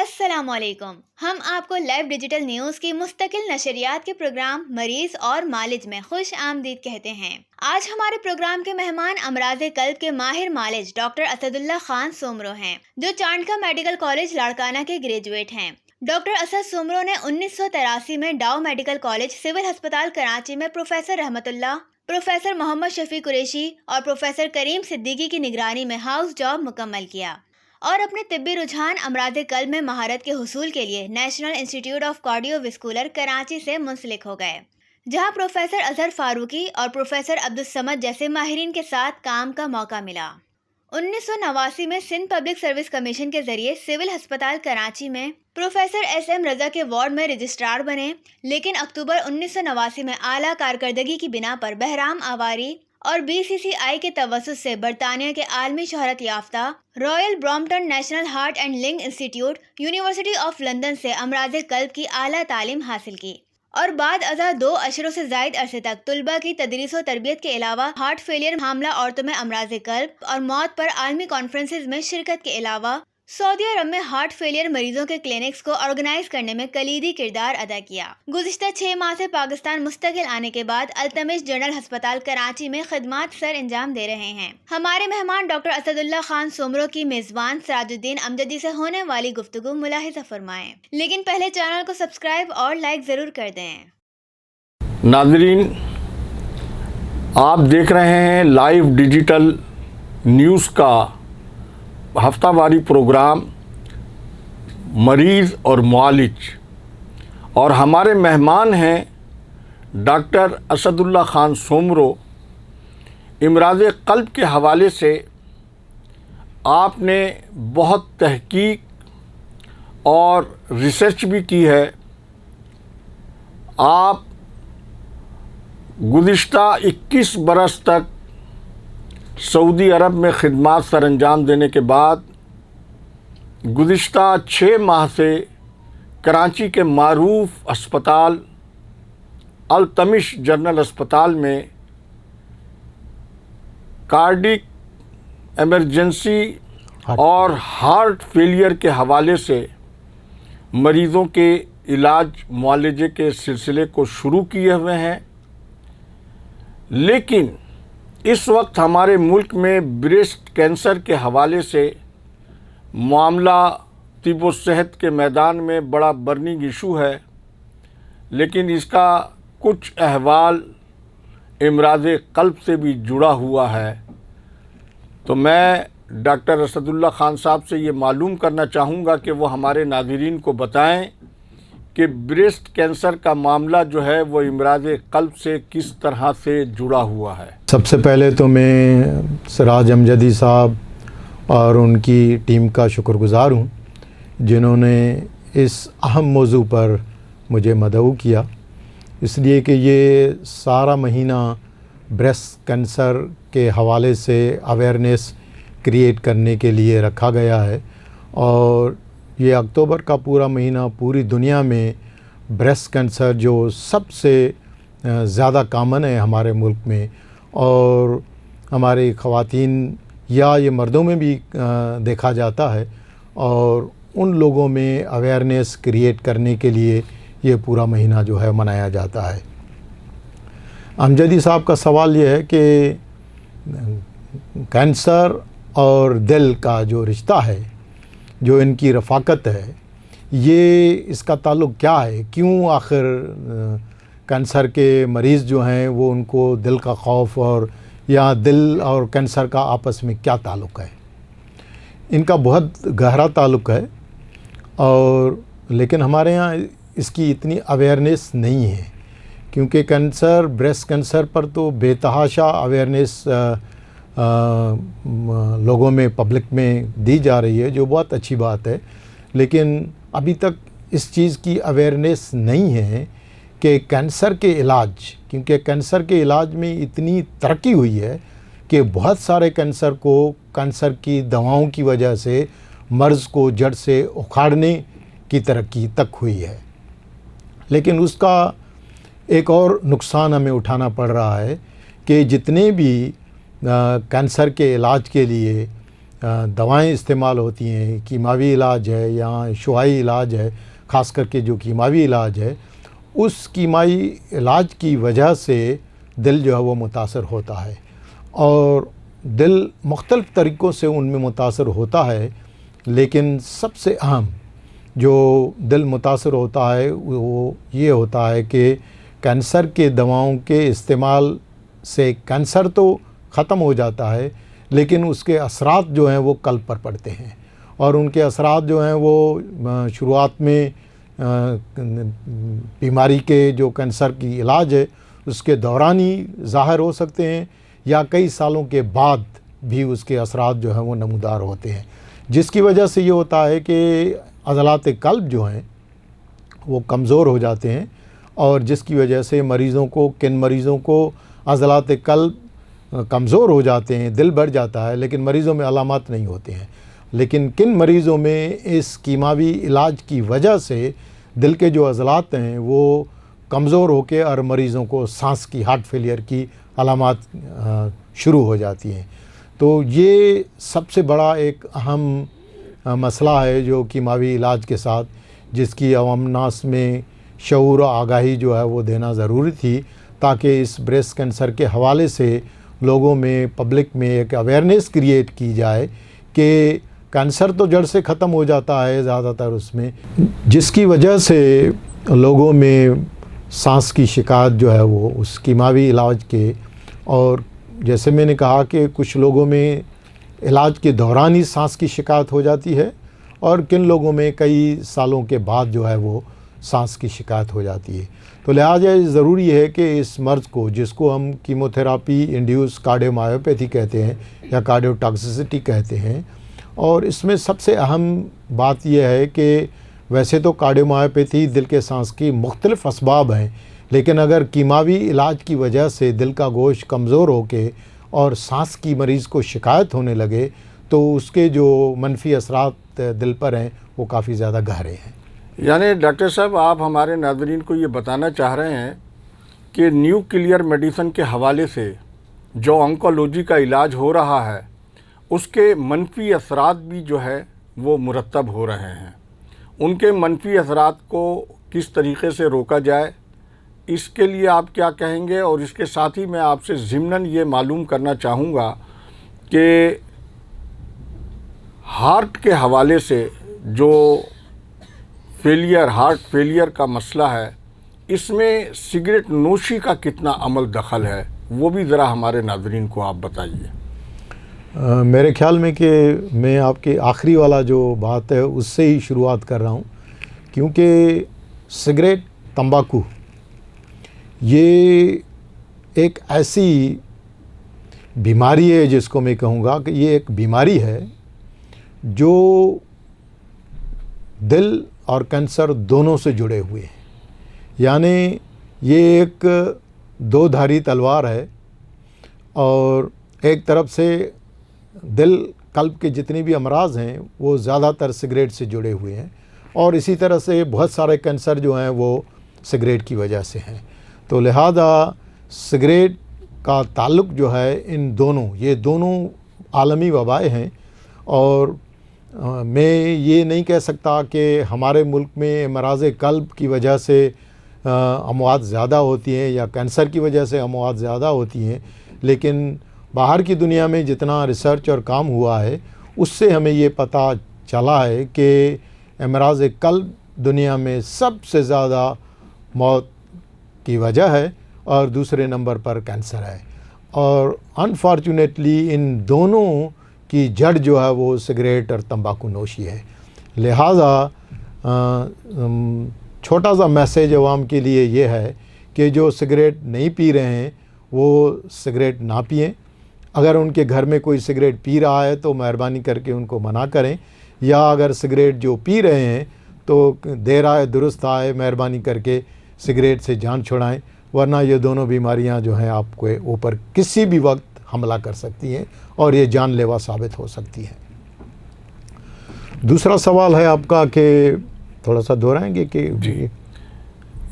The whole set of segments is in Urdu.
السلام علیکم. ہم آپ کو لائیو ڈیجیٹل نیوز کی مستقل نشریات کے پروگرام مریض اور معالج میں خوش آمدید کہتے ہیں. آج ہمارے پروگرام کے مہمان امراض قلب کے ماہر معالج ڈاکٹر اسد اللہ خان سومرو ہیں، جو چانڈکا میڈیکل کالج لاڑکانہ کے گریجویٹ ہیں. ڈاکٹر اسد سومرو نے 1983 میں ڈاؤ میڈیکل کالج سول ہسپتال کراچی میں پروفیسر رحمت اللہ، پروفیسر محمد شفیع قریشی اور پروفیسر کریم صدیقی کی نگرانی میں ہاؤس جاب مکمل کیا اور اپنے طبی رجحان امراض قلب میں مہارت کے حصول کے لیے national institute of cardio vascular Karachi سے منسلک ہو گئے، جہاں پروفیسر اظہر فاروقی اور پروفیسر عبدالصمد جیسے ماہرین کے ساتھ کام کا موقع ملا. 1989 میں سندھ پبلک سروس کمیشن کے ذریعے سول ہسپتال کراچی میں پروفیسر ایس ایم رضا کے وارڈ میں رجسٹرار بنے، لیکن اکتوبر 1989 میں اعلیٰ کارکردگی کی بنا پر بہرام آواری اور بی سی سی آئی کے توسط سے برطانیہ کے عالمی شہرت یافتہ Royal Brompton national heart and lung institute university of London سے امراض قلب کی اعلیٰ تعلیم حاصل کی، اور بعد ازاں 2 اشروں سے زائد عرصے تک طلباء کی تدریس و تربیت کے علاوہ ہارٹ فیلئر، حاملہ عورتوں میں امراض قلب اور موت پر عالمی کانفرنسز میں شرکت کے علاوہ سعودی عرب میں ہارٹ فیلئر مریضوں کے کلینکس کو آرگنائز کرنے میں کلیدی کردار ادا کیا. گزشتہ 6 ماہ سے پاکستان مستقل آنے کے بعد التمش جنرل ہسپتال کراچی میں خدمات سر انجام دے رہے ہیں. ہمارے مہمان ڈاکٹر اسد اللہ خان سومرو کی میزبان سراج الدین امجدی سے ہونے والی گفتگو ملاحظہ فرمائیں، لیکن پہلے چینل کو سبسکرائب اور لائک ضرور کر دیں. ناظرین، آپ دیکھ رہے ہیں لائیو ڈیجیٹل نیوز کا ہفتہ واری پروگرام مریض اور معالج، اور ہمارے مہمان ہیں ڈاکٹر اسد اللہ خان سومرو. امراض قلب کے حوالے سے آپ نے بہت تحقیق اور ریسرچ بھی کی ہے. آپ گزشتہ 21 برس تک سعودی عرب میں خدمات سر انجام دینے کے بعد گزشتہ 6 ماہ سے کراچی کے معروف اسپتال التمش جنرل اسپتال میں کارڈک ایمرجنسی اور ہارٹ فیلئر کے حوالے سے مریضوں کے علاج معالجے کے سلسلے کو شروع کیے ہوئے ہیں. لیکن اس وقت ہمارے ملک میں بریسٹ کینسر کے حوالے سے معاملہ طب و صحت کے میدان میں بڑا برننگ ایشو ہے، لیکن اس کا کچھ احوال امراض قلب سے بھی جڑا ہوا ہے. تو میں ڈاکٹر اسد اللہ خان صاحب سے یہ معلوم کرنا چاہوں گا کہ وہ ہمارے ناظرین کو بتائیں کہ بریسٹ کینسر کا معاملہ جو ہے وہ امراض قلب سے کس طرح سے جڑا ہوا ہے. سب سے پہلے تو میں سراج امجدی صاحب اور ان کی ٹیم کا شکر گزار ہوں، جنہوں نے اس اہم موضوع پر مجھے مدعو کیا، اس لیے کہ یہ سارا مہینہ بریسٹ کینسر کے حوالے سے اویئرنیس کریٹ کرنے کے لیے رکھا گیا ہے. اور یہ اکتوبر کا پورا مہینہ پوری دنیا میں بریسٹ کینسر جو سب سے زیادہ کامن ہے ہمارے ملک میں، اور ہماری خواتین یا یہ مردوں میں بھی دیکھا جاتا ہے، اور ان لوگوں میں اویئرنیس کریٹ کرنے کے لیے یہ پورا مہینہ جو ہے منایا جاتا ہے. امجدی صاحب کا سوال یہ ہے کہ کینسر اور دل کا جو رشتہ ہے، جو ان کی رفاقت ہے، یہ اس کا تعلق کیا ہے؟ کیوں آخر کینسر کے مریض جو ہیں وہ ان کو دل کا خوف، اور یا دل اور کینسر کا آپس میں کیا تعلق ہے؟ ان کا بہت گہرا تعلق ہے، اور لیکن ہمارے ہاں اس کی اتنی اویئرنیس نہیں ہے، کیونکہ کینسر، بریسٹ کینسر پر تو بے تحاشا اویئرنیس لوگوں میں، پبلک میں دی جا رہی ہے، جو بہت اچھی بات ہے. لیکن ابھی تک اس چیز کی اویئرنیس نہیں ہے کہ کینسر کے علاج، کیونکہ کینسر کے علاج میں اتنی ترقی ہوئی ہے کہ بہت سارے کینسر کو، کینسر کی دواؤں کی وجہ سے مرض کو جڑ سے اکھاڑنے کی ترقی تک ہوئی ہے. لیکن اس کا ایک اور نقصان ہمیں اٹھانا پڑ رہا ہے کہ جتنے بھی کینسر کے علاج کے لیے دوائیں استعمال ہوتی ہیں، کیمیاوی علاج ہے یا شعاعی علاج ہے، خاص کر کے جو کیمیاوی علاج ہے، اس کیمیاوی علاج کی وجہ سے دل جو ہے وہ متاثر ہوتا ہے، اور دل مختلف طریقوں سے ان میں متاثر ہوتا ہے، لیکن سب سے اہم جو دل متاثر ہوتا ہے وہ یہ ہوتا ہے کہ کینسر کے دواؤں کے استعمال سے کینسر تو ختم ہو جاتا ہے، لیکن اس کے اثرات جو ہیں وہ قلب پر پڑتے ہیں، اور ان کے اثرات جو ہیں وہ شروعات میں بیماری کے جو کینسر کی علاج ہے اس کے دوران ہی ظاہر ہو سکتے ہیں، یا کئی سالوں کے بعد بھی اس کے اثرات جو ہیں وہ نمودار ہوتے ہیں، جس کی وجہ سے یہ ہوتا ہے کہ عضلات قلب جو ہیں وہ کمزور ہو جاتے ہیں، اور جس کی وجہ سے کن مریضوں کو عضلات قلب کمزور ہو جاتے ہیں، دل بڑھ جاتا ہے، لیکن مریضوں میں علامات نہیں ہوتے ہیں، لیکن کن مریضوں میں اس کیمیاوی علاج کی وجہ سے دل کے جو عضلات ہیں وہ کمزور ہو کے اور مریضوں کو سانس کی ہارٹ فیلئر کی علامات شروع ہو جاتی ہیں۔ تو یہ سب سے بڑا ایک اہم مسئلہ ہے جو کیمیاوی علاج کے ساتھ، جس کی عوام الناس میں شعور و آگاہی جو ہے وہ دینا ضروری تھی، تاکہ اس بریسٹ کینسر کے حوالے سے لوگوں میں، پبلک میں ایک اویئرنیس کریٹ کی جائے کہ کینسر تو جڑ سے ختم ہو جاتا ہے زیادہ تر اس میں، جس کی وجہ سے لوگوں میں سانس کی شکایت جو ہے وہ اس کیمیاوی علاج کے، اور جیسے میں نے کہا کہ کچھ لوگوں میں علاج کے دوران ہی سانس کی شکایت ہو جاتی ہے، اور کن لوگوں میں کئی سالوں کے بعد جو ہے وہ سانس کی شکایت ہو جاتی ہے۔ تو لہٰذا ضروری ہے کہ اس مرض کو، جس کو ہم کیموتھراپی انڈیوس کارڈیومایوپیتھی کہتے ہیں یا کارڈیو ٹاکسیسٹی کہتے ہیں، اور اس میں سب سے اہم بات یہ ہے کہ ویسے تو کارڈیومایوپیتھی دل کے سانس کی مختلف اسباب ہیں، لیکن اگر کیمیاوی علاج کی وجہ سے دل کا گوشت کمزور ہو کے اور سانس کی مریض کو شکایت ہونے لگے تو اس کے جو منفی اثرات دل پر ہیں وہ کافی زیادہ گہرے ہیں۔ یعنی ڈاکٹر صاحب، آپ ہمارے ناظرین کو یہ بتانا چاہ رہے ہیں کہ نیوکلیئر میڈیسن کے حوالے سے جو آنکولوجی کا علاج ہو رہا ہے اس کے منفی اثرات بھی جو ہے وہ مرتب ہو رہے ہیں، ان کے منفی اثرات کو کس طریقے سے روکا جائے، اس کے لیے آپ کیا کہیں گے؟ اور اس کے ساتھ ہی میں آپ سے ضمناً یہ معلوم کرنا چاہوں گا کہ ہارٹ کے حوالے سے جو ہارٹ فیلئر کا مسئلہ ہے، اس میں سگریٹ نوشی کا کتنا عمل دخل ہے، وہ بھی ذرا ہمارے ناظرین کو آپ بتائیے۔ میرے خیال میں کہ میں آپ کے آخری والا جو بات ہے اس سے ہی شروعات کر رہا ہوں، کیونکہ سگریٹ، تمباکو یہ ایک ایسی بیماری ہے جس کو میں کہوں گا کہ یہ ایک بیماری ہے جو دل اور کینسر دونوں سے جڑے ہوئے ہیں، یعنی یہ ایک دو دھاری تلوار ہے، اور ایک طرف سے دل قلب کے جتنے بھی امراض ہیں وہ زیادہ تر سگریٹ سے جڑے ہوئے ہیں، اور اسی طرح سے بہت سارے کینسر جو ہیں وہ سگریٹ کی وجہ سے ہیں۔ تو لہذا سگریٹ کا تعلق جو ہے یہ دونوں عالمی وبائیں ہیں، اور میں یہ نہیں کہہ سکتا کہ ہمارے ملک میں امراض قلب کی وجہ سے اموات زیادہ ہوتی ہیں یا کینسر کی وجہ سے اموات زیادہ ہوتی ہیں، لیکن باہر کی دنیا میں جتنا ریسرچ اور کام ہوا ہے اس سے ہمیں یہ پتہ چلا ہے کہ امراض قلب دنیا میں سب سے زیادہ موت کی وجہ ہے، اور دوسرے نمبر پر کینسر ہے، اور انفارچونیٹلی ان دونوں کی جڑ جو ہے وہ سگریٹ اور تمباکو نوشی ہے۔ لہٰذا چھوٹا سا میسیج عوام کے لیے یہ ہے کہ جو سگریٹ نہیں پی رہے ہیں وہ سگریٹ نہ پئیں، اگر ان کے گھر میں کوئی سگریٹ پی رہا ہے تو مہربانی کر کے ان کو منع کریں، یا اگر سگریٹ جو پی رہے ہیں تو دیر آئے درست آئے، مہربانی کر کے سگریٹ سے جان چھڑائیں، ورنہ یہ دونوں بیماریاں جو ہیں آپ کے اوپر کسی بھی وقت حملہ کر سکتی ہیں اور یہ جان لیوا ثابت ہو سکتی ہیں۔ دوسرا سوال ہے آپ کا کہ تھوڑا سا دہرائیں گے کہ جی،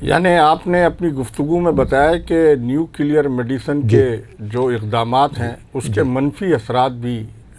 یعنی آپ نے اپنی گفتگو میں بتایا کہ نیوکلیئر میڈیسن کے جو اقدامات ہیں اس کے منفی اثرات بھی